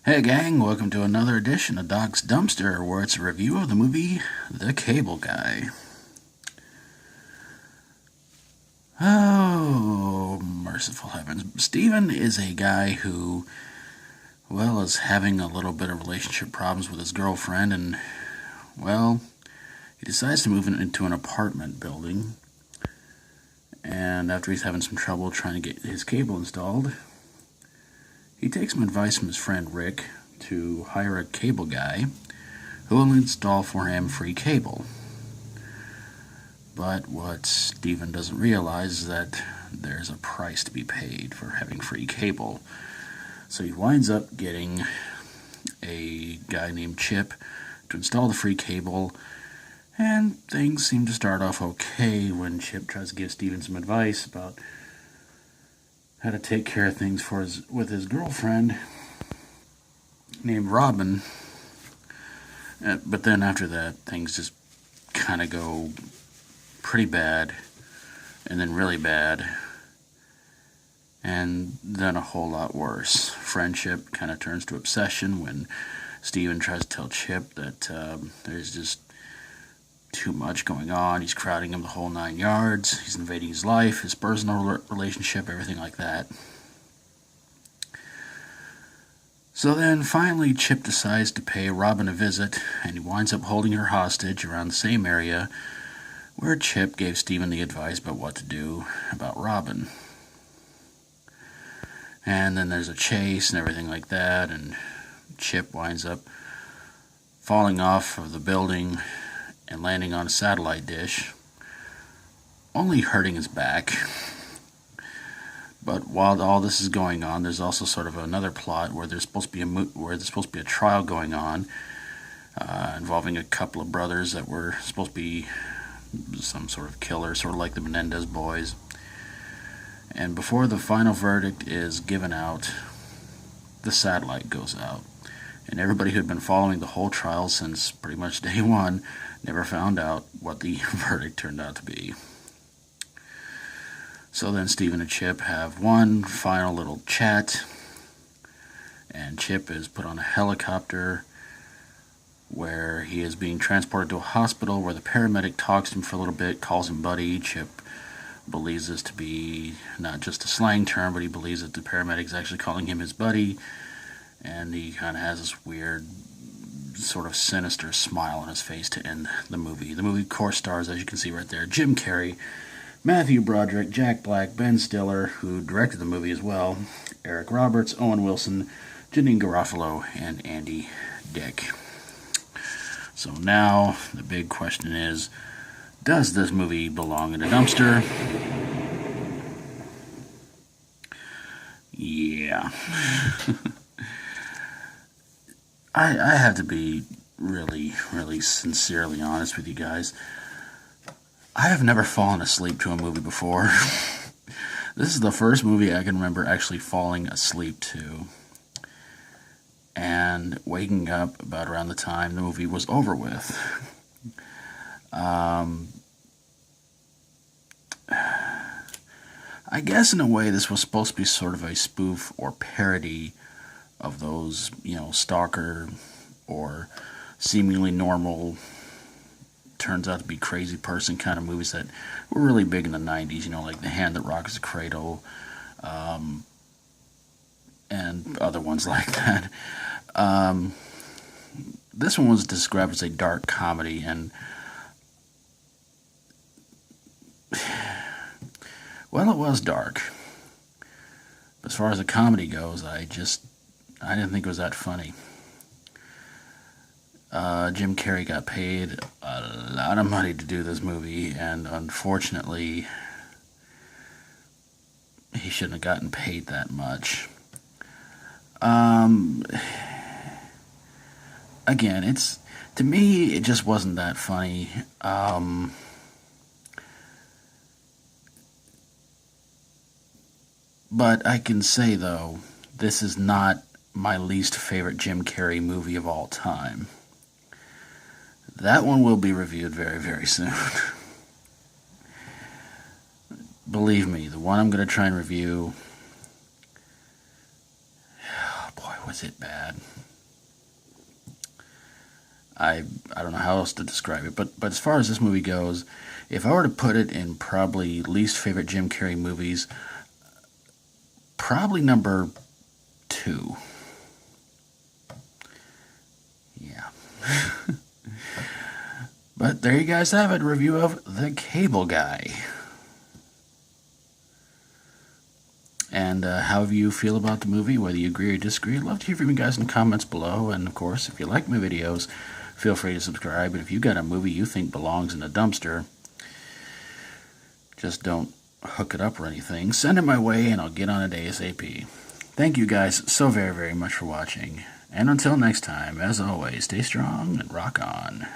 Hey gang, welcome to another edition of Doc's Dumpster, where it's a review of the movie The Cable Guy. Oh, merciful heavens. Steven is a guy who, is having a little bit of relationship problems with his girlfriend, and, he decides to move into an apartment building. And after he's having some trouble trying to get his cable installed, he takes some advice from his friend Rick to hire a cable guy who will install for him free cable. But what Steven doesn't realize is that there's a price to be paid for having free cable. So he winds up getting a guy named Chip to install the free cable, and things seem to start off okay when Chip tries to give Steven some advice about how to take care of things with his girlfriend named Robin. But then after that, things just kind of go pretty bad, and then really bad, and then a whole lot worse. Friendship kind of turns to obsession when Steven tries to tell Chip that there's just too much going on. He's crowding him the whole 9 yards. He's invading his life, his personal relationship, everything like that. So then finally Chip decides to pay Robin a visit, and he winds up holding her hostage around the same area where Chip gave Steven the advice about what to do about Robin. And then there's a chase and everything like that, and Chip winds up falling off of the building and landing on a satellite dish, only hurting his back. But while all this is going on, there's also sort of another plot where there's supposed to be a trial going on involving a couple of brothers that were supposed to be some sort of killer, sort of like the Menendez boys. And before the final verdict is given out, the satellite goes out. And everybody who had been following the whole trial since pretty much day one never found out what the verdict turned out to be. So then Steven and Chip have one final little chat, and Chip is put on a helicopter where he is being transported to a hospital where the paramedic talks to him for a little bit, calls him buddy. Chip believes this to be not just a slang term, but he believes that the paramedic is actually calling him his buddy, and he kind of has this weird sort of sinister smile on his face to end the movie. The movie co-stars, as you can see right there, Jim Carrey, Matthew Broderick, Jack Black, Ben Stiller, who directed the movie as well, Eric Roberts, Owen Wilson, Janine Garofalo, and Andy Dick. So now the big question is, does this movie belong in a dumpster? Yeah. I have to be really, really sincerely honest with you guys. I have never fallen asleep to a movie before. This is the first movie I can remember actually falling asleep to, and waking up about around the time the movie was over with. I guess in a way this was supposed to be sort of a spoof or parody of those, stalker or seemingly normal, turns out to be crazy person kind of movies that were really big in the 90s, like The Hand That Rocks the Cradle, and other ones like that. This one was described as a dark comedy, and well, it was dark. As far as the comedy goes, I didn't think it was that funny. Jim Carrey got paid a lot of money to do this movie, and unfortunately, he shouldn't have gotten paid that much. Again, to me, it just wasn't that funny. But I can say, though, this is not my least favorite Jim Carrey movie of all time. That one will be reviewed very, very soon. Believe me, the one I'm going to try and review... Oh boy, That's it bad. I don't know how else to describe it, but as far as this movie goes, if I were to put it in probably least favorite Jim Carrey movies, probably number 2. Yeah. But there you guys have it, review of The Cable Guy. And however you feel about the movie, whether you agree or disagree, I'd love to hear from you guys in the comments below. And of course, if you like my videos, feel free to subscribe. And if you got a movie you think belongs in a dumpster, just don't hook it up or anything, send it my way and I'll get on it ASAP. Thank you guys so very, very much for watching. And until next time, as always, stay strong and rock on.